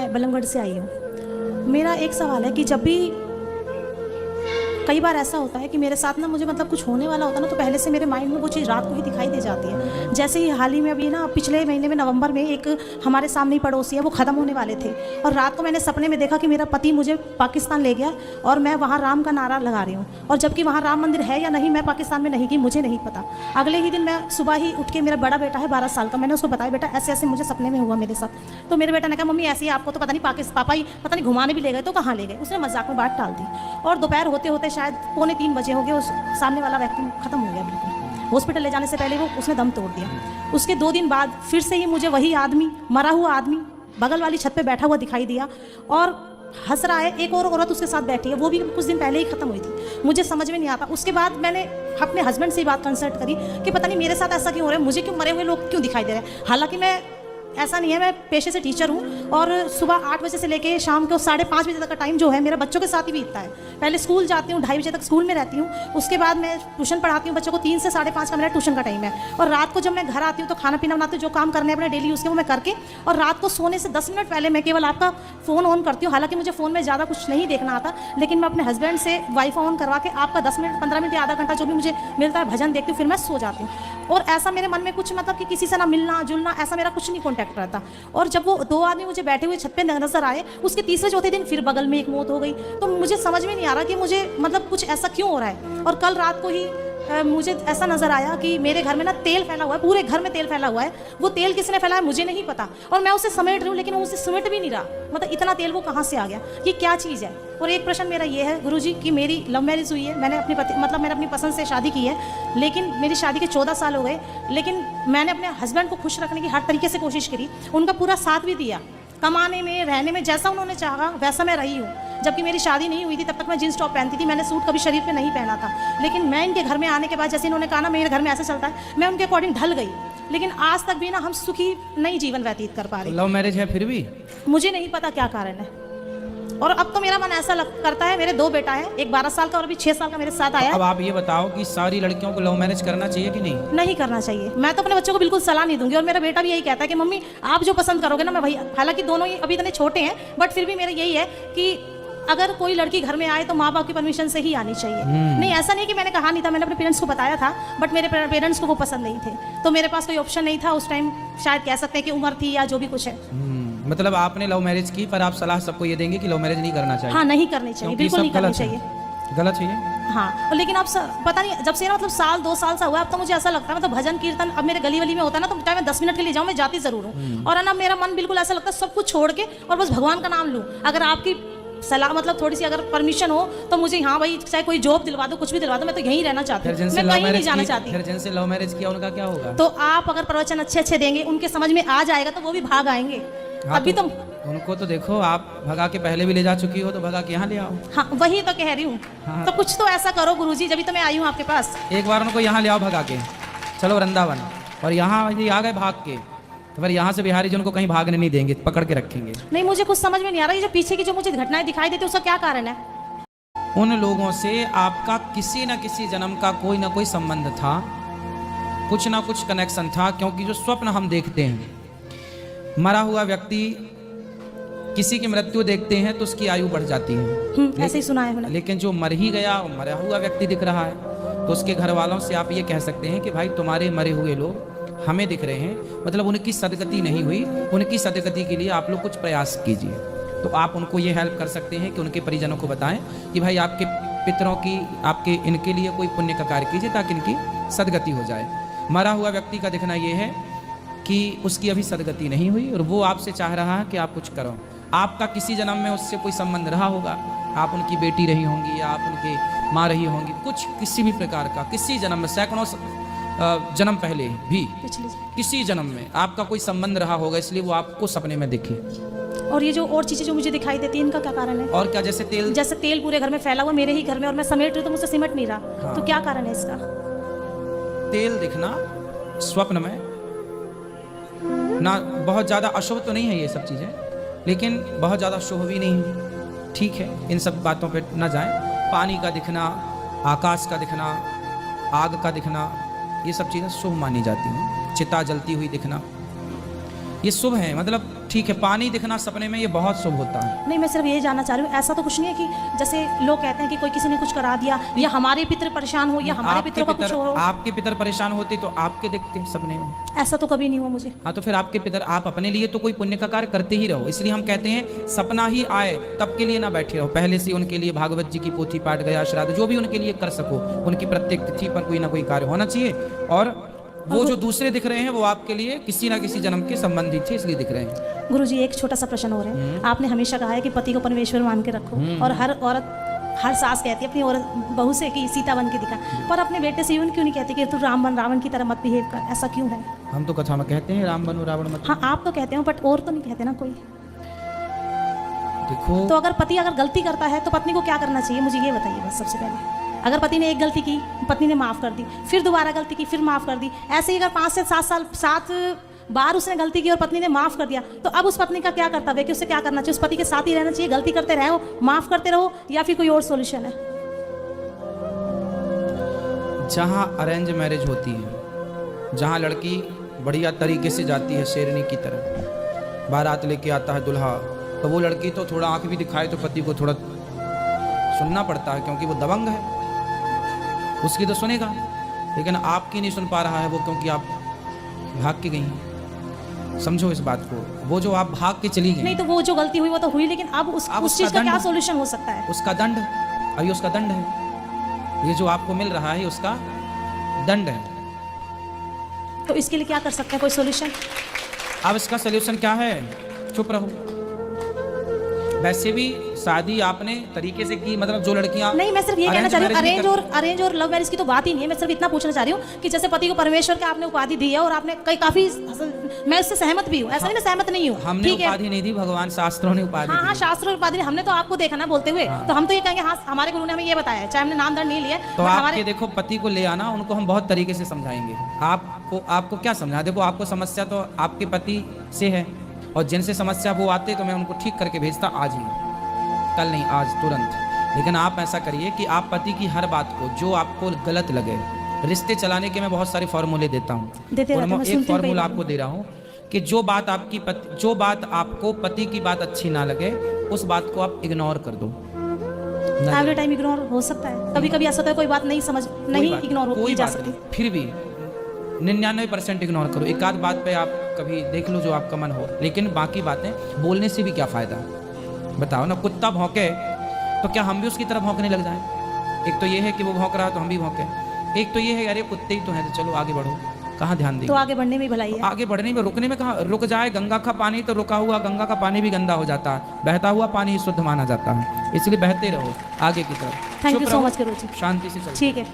मैं बल्लभगढ़ से आई हूँ। मेरा एक सवाल है कि जब भी कई बार ऐसा होता है कि मेरे साथ ना मुझे मतलब कुछ होने वाला होता है ना, तो पहले से मेरे माइंड में वो चीज़ रात को ही दिखाई दे जाती है। जैसे ही हाल ही में अभी ना पिछले महीने में नवंबर में एक हमारे सामने ही पड़ोसी है, वो ख़त्म होने वाले थे और रात को मैंने सपने में देखा कि मेरा पति मुझे पाकिस्तान ले गया और मैं वहाँ राम का नारा लगा रही हूँ, और जबकि वहाँ राम मंदिर है या नहीं, मैं पाकिस्तान में नहीं गई, मुझे नहीं पता। अगले ही दिन मैं सुबह ही उठ के, मेरा बड़ा बेटा है 12 साल का, मैंने उसको बताया बेटा ऐसे ऐसे मुझे सपने में हुआ मेरे साथ। तो मेरे बेटा ने कहा मम्मी ऐसे ही, आपको तो पता नहीं पापा ही पता नहीं घुमाने भी ले गए, तो कहाँ ले गए। उसने मजाक में बात टाल दी और दोपहर होते होते शायद 2:45 बजे हो गए, उस सामने वाला व्यक्ति खत्म हो गया बिल्कुल। हॉस्पिटल ले जाने से पहले वो उसने दम तोड़ दिया। उसके 2 दिन बाद फिर से ही मुझे वही आदमी, मरा हुआ आदमी बगल वाली छत पे बैठा हुआ दिखाई दिया और हंस रहा है। एक और औरत उसके साथ बैठी है, वो भी कुछ दिन पहले ही खत्म हुई थी। मुझे समझ में नहीं आता। उसके बाद मैंने अपने हस्बैंड से ही बात कंसल्ट करी कि पता नहीं मेरे साथ ऐसा क्यों हो रहा है, मुझे क्यों मरे हुए लोग क्यों दिखाई दे रहे हैं। हालांकि मैं ऐसा नहीं है, मैं पेशे से टीचर हूँ और सुबह 8 बजे से लेके शाम को 5:30 बजे तक का टाइम जो है मेरा बच्चों के साथ ही बीतता है। पहले स्कूल जाती हूँ, 2:30 बजे तक स्कूल में रहती हूँ, उसके बाद मैं ट्यूशन पढ़ाती हूँ बच्चों को। 3 से 5:30 का मेरा ट्यूशन का टाइम है। और रात को जब मैं घर आती हूँ तो खाना पीना बनाती हूँ, जो काम करने अपने डेली उसके वो मैं करके, और रात को सोने से 10 मिनट पहले मैं केवल आपका फ़ोन ऑन करती हूँ। हालांकि मुझे फ़ोन में ज़्यादा कुछ नहीं देखना आता, लेकिन मैं अपने हस्बैंड से वाईफाई ऑन करवा के आपका 10 मिनट 15 मिनट या आधा घंटा जो भी मुझे मिलता है भजन देखती हूँ, फिर मैं सो जाती हूँ। और ऐसा मेरे मन में कुछ मतलब कि किसी से ना मिलना जुलना ऐसा मेरा कुछ नहीं कॉन्टैक्ट रहता। और जब वो 2 आदमी मुझे बैठे हुए छत पे नजर आए, उसके तीसरे चौथे दिन फिर बगल में एक मौत हो गई। तो मुझे समझ में नहीं आ रहा कि मुझे मतलब कुछ ऐसा क्यों हो रहा है। और कल रात को ही मुझे ऐसा नजर आया कि मेरे घर में ना तेल फैला हुआ है, पूरे घर में तेल फैला हुआ है। वो तेल किसने फैलाया मुझे नहीं पता, और मैं उसे समेट रही हूँ लेकिन वो उसे समेट भी नहीं रहा। मतलब इतना तेल वो कहाँ से आ गया, ये क्या चीज़ है। और एक प्रश्न मेरा ये है गुरुजी कि मेरी लव मैरिज हुई है, मैंने अपनी मैंने अपनी पसंद से शादी की है, लेकिन मेरी शादी के 14 साल हो गए, लेकिन मैंने अपने हस्बैंड को खुश रखने की हर तरीके से कोशिश करी, उनका पूरा साथ भी दिया, कमाने में रहने में जैसा उन्होंने चाहा वैसा मैं रही हूँ। जबकि मेरी शादी नहीं हुई थी तब तक मैं जींस टॉप पहनती थी, मैंने सूट कभी शरीर पे नहीं पहना था। लेकिन मैं इनके घर में आने के बाद, जैसे इन्होंने कहा ना मेरे घर में ऐसे चलता है, मैं उनके अकॉर्डिंग ढल गई। लेकिन आज तक भी ना हम सुखी नहीं जीवन व्यतीत कर पा रहे। लव मैरिज है फिर भी मुझे नहीं पता क्या कारण है। और अब तो मेरा मन ऐसा करता है, मेरे 2 बेटा है, एक 12 साल का और अभी 6 साल का मेरे साथ आया। अब आप ये बताओ कि सारी लड़कियों को लव मैरिज करना चाहिए कि नहीं? नहीं करना चाहिए। मैं तो अपने बच्चों को बिल्कुल सलाह नहीं दूंगी, और मेरा बेटा भी यही कहता है कि मम्मी आप जो पसंद करोगे ना मैं वही। हालांकि दोनों ही अभी इतने छोटे हैं, बट फिर भी मेरा यही है कि अगर कोई लड़की घर में आए तो माँ बाप की परमिशन से ही आनी चाहिए। नहीं, ऐसा नहीं कि मैंने कहा नहीं था, मैंने अपने पेरेंट्स को बताया था, बट मेरे पेरेंट्स को वो पसंद नहीं थे, तो मेरे पास कोई ऑप्शन नहीं था उस टाइम। शायद कह सकते हैं कि उम्र थी या जो भी कुछ है। मतलब आपने लव मैरिज की, पर आप सलाह सबको ये देंगे कि लव मैरिज नहीं करना चाहिए? हाँ, नहीं करनी चाहिए, बिल्कुल नहीं करनी चाहिए। गलत है। हाँ, लेकिन अब पता नहीं जब से ना मतलब 2 साल सा हुआ, अब तो मुझे ऐसा लगता है मतलब भजन कीर्तन अब मेरे गली वली में होता है ना, तो चाहे मैं 10 मिनट के लिए जाऊँ मैं जाती जरूर हूँ। और है ना मेरा मन बिल्कुल ऐसा लगता है सब कुछ छोड़ के और बस भगवान का नाम लूँ। अगर आपकी सलाह मतलब थोड़ी सी अगर परमिशन हो तो मुझे, हाँ भाई चाहे कोई जॉब दिलवा दो, कुछ भी दिलवा दो, मैं तो यहीं रहना चाहती हूँ, मैं कहीं नहीं जाना चाहती। फिर जिनसे लव मैरिज किया उनका क्या होगा? तो आप अगर प्रवचन अच्छे देंगे, उनके समझ में आ जाएगा तो वो भी भाग आएंगे। हाँ, अभी तो उनको तो देखो, आप भगा के पहले भी ले जा चुकी हो, तो भगा के यहाँ ले आओ। हाँ, वही तो कह रही हूँ। हाँ। तो कुछ तो ऐसा करो गुरुजी, जब तो मैं आई हूँ आपके पास। एक बार उनको यहाँ ले आओ भगा के, चलो वृंदावन, और यहाँ आ गए भाग के, तो फिर यहाँ से बिहारी जी उनको कहीं भागने नहीं देंगे, पकड़ के रखेंगे। नहीं, मुझे कुछ समझ में नहीं आ रहा, ये जो पीछे की जो मुझे घटनाएं दिखाई देती है उसका क्या कारण है? उन लोगों से आपका किसी न किसी जन्म का कोई ना कोई संबंध था, कुछ ना कुछ कनेक्शन था। क्योंकि जो स्वप्न हम देखते हैं, मरा हुआ व्यक्ति किसी की मृत्यु देखते हैं तो उसकी आयु बढ़ जाती है, ऐसे ही सुना है मैंने। लेकिन जो मर ही गया और मरा हुआ व्यक्ति दिख रहा है, तो उसके घर वालों से आप ये कह सकते हैं कि भाई तुम्हारे मरे हुए लोग हमें दिख रहे हैं, मतलब उनकी सदगति नहीं हुई, उनकी सदगति के लिए आप लोग कुछ प्रयास कीजिए। तो आप उनको ये हेल्प कर सकते हैं कि उनके परिजनों को बताएं कि भाई आपके पितरों की, आपके इनके लिए कोई पुण्य का कार्य कीजिए ताकि इनकी सदगति हो जाए। मरा हुआ व्यक्ति का दिखना ये है कि उसकी अभी सदगति नहीं हुई और वो आपसे चाह रहा है कि आप कुछ करो। आपका किसी जन्म में उससे कोई संबंध रहा होगा, आप उनकी बेटी रही होंगी या आप उनके माँ रही होंगी, कुछ किसी भी प्रकार का किसी जन्म में, सैकड़ों जन्म पहले भी किसी जन्म में आपका कोई संबंध रहा होगा, इसलिए वो आपको सपने में दिखे। और ये जो और चीजें जो मुझे दिखाई देती है, इनका क्या कारण है? और क्या? जैसे तेल पूरे घर में फैला हुआ, मेरे ही घर में, और मैं समेट रही हूँ तो मुझसे सिमट नहीं रहा। हाँ। तो क्या कारण है इसका? तेल दिखना स्वप्न में ना, बहुत ज्यादा अशुभ तो नहीं है ये सब चीजें, लेकिन बहुत ज्यादा शुभ भी नहीं है। ठीक है, इन सब बातों पे ना जाएं। पानी का दिखना, आकाश का दिखना, आग का दिखना, ये सब चीजें शुभ मानी जाती हैं। चिता जलती हुई दिखना ये शुभ है, मतलब ठीक है, पानी दिखना सपने में ये बहुत शुभ होता है। नहीं, मैं सिर्फ ये जानना चाह रही हूँ, ऐसा तो कुछ नहीं है कि जैसे लोग कहते हैं कि कोई किसी ने कुछ करा दिया या हमारे पितर परेशान हो या हमारे आपके पितरों का कुछ हो। आपके पितर परेशान होते तो आपके दिखते सपने में। ऐसा तो कभी नहीं हुआ मुझे। हाँ, तो फिर आपके पितर, आप अपने लिए तो कोई पुण्य का कार्य करते ही रहो। इसलिए हम कहते हैं सपना ही आए तब के लिए ना बैठे रहो, पहले से उनके लिए भागवत जी की पोथी पाठ, गया श्राद्ध, जो भी उनके लिए कर सको, उनकी प्रत्येक तिथि पर कोई ना कोई कार्य होना चाहिए। और वो जो दूसरे दिख रहे हैं वो आपके लिए किसी ना किसी जन्म के संबंधित थे, इसलिए दिख रहे हैं। गुरुजी, एक छोटा सा प्रश्न हो रहा है। आपने हमेशा कहा है कि पति को परमेश्वर मान के रखो, और हर औरत, हर सास कहती है अपनी औरत बहू से कि सीता बन के दिखा, पर अपने बेटे से यूं क्यों नहीं कहती कि तू राम बन, रावण की तरह मत बिहेव कर? ऐसा क्यों है? हम तो कथा में कहते हैं राम बनो रावण मत। हाँ, आप तो कहते हो, बट और तो नहीं कहते ना कोई। देखो, तो अगर पति अगर गलती करता है तो पत्नी को क्या करना चाहिए, मुझे ये बताइए बस सबसे पहले। अगर पति ने एक गलती की, पत्नी ने माफ़ कर दी, फिर दोबारा गलती की, फिर माफ़ कर दी, ऐसे ही अगर 5 से 7 बार उसने गलती की और पत्नी ने माफ़ कर दिया, तो अब उस पत्नी का क्या कर्तव्य है कि उसे क्या करना चाहिए? उस पति के साथ ही रहना चाहिए, गलती करते रहो, माफ़ करते रहो, या फिर कोई और सॉल्यूशन है? जहाँ अरेंज मैरिज होती है, जहाँ लड़की बढ़िया तरीके से जाती है शेरनी की तरह, बारात लेके आता है दूल्हा, तो वो लड़की तो थोड़ा आंख भी दिखाए तो पति को थोड़ा सुनना पड़ता है, क्योंकि वो दबंग है, उसकी तो सुनेगा। लेकिन आपकी नहीं सुन पा रहा है वो, क्योंकि आप भाग के गई हैं। समझो इस बात को, वो जो आप भाग के चली गई, नहीं तो वो जो गलती हुई वो तो हुई, लेकिन अब उस चीज़ का क्या सॉल्यूशन हो सकता है? उसका दंड, अभी उसका दंड है, ये जो आपको मिल रहा है उसका दंड है। तो इसके लिए क्या कर सकते हैं, कोई सॉल्यूशन? अब इसका सलूशन क्या है? चुप रहो। वैसे भी शादी आपने तरीके से की, मतलब जो लड़कियां, नहीं, मैं सिर्फ ये कहना चाह रही हूँ, अरेंज और लव मैरिज की तो बात ही नहीं है। मैं सिर्फ इतना पूछना चाह रही हूँ कि जैसे पति को परमेश्वर के आपने उपाधि दी है और आपने काफी, मैं इससे सहमत भी हूँ, ऐसा नहीं मैं सहमत नहीं हूँ। हमने उपाधि नहीं दी, भगवान शास्त्रों ने उपाधि। हाँ, शास्त्रों उपाधि, हमने तो आपको देखा ना बोलते हुए, तो हम तो ये कहेंगे हाँ हमारे गुरु ने हमें ये बताया, चाहे हमने नाम दंड नहीं लिया। तो आपके देखो पति को ले आना, उनको हम बहुत तरीके से समझाएंगे। आपको क्या समझा? देखो, आपको समस्या तो आपके पति से है, और जिनसे समस्या वो आते तो मैं उनको ठीक करके भेजता आज ही, कल नहीं, आज तुरंत। लेकिन आप ऐसा करिए कि आप पति की हर बात को, जो आपको गलत लगे, रिश्ते चलाने के मैं बहुत सारे फॉर्मूले देता हूँ, और मैं एक फॉर्मूला आपको दे रहा हूँ कि जो बात आपको पति की बात अच्छी ना लगे, उस बात को आप इग्नोर कर दो। एवरी टाइम इग्नोर हो सकता है, कभी कभी ऐसा होता है कोई बात नहीं समझ, नहीं इग्नोर हो जा सकती, फिर भी 99% इग्नोर करो। एक आध बात पे आप कभी देख लो जो आपका मन हो, लेकिन बाकी बातें बोलने से भी क्या फायदा? बताओ ना, कुत्ता भौंके तो क्या हम भी उसकी तरफ भौंकने लग जाएं? एक तो ये है कि वो भौंक रहा है तो हम भी भौंके, एक तो ये है अरे कुत्ते ही तो हैं तो चलो आगे बढ़ो। कहाँ ध्यान देंगे? तो आगे बढ़ने में भलाई है। आगे बढ़ने में, रुकने में कहाँ? रुक जाए गंगा का पानी तो रुका हुआ गंगा का पानी भी गंदा हो जाता है, बहता हुआ पानी ही शुद्ध माना जाता है, इसलिए बहते रहो आगे की तरफ। थैंक यू सो मच गुरुजी, शांति से चलो। ठीक है।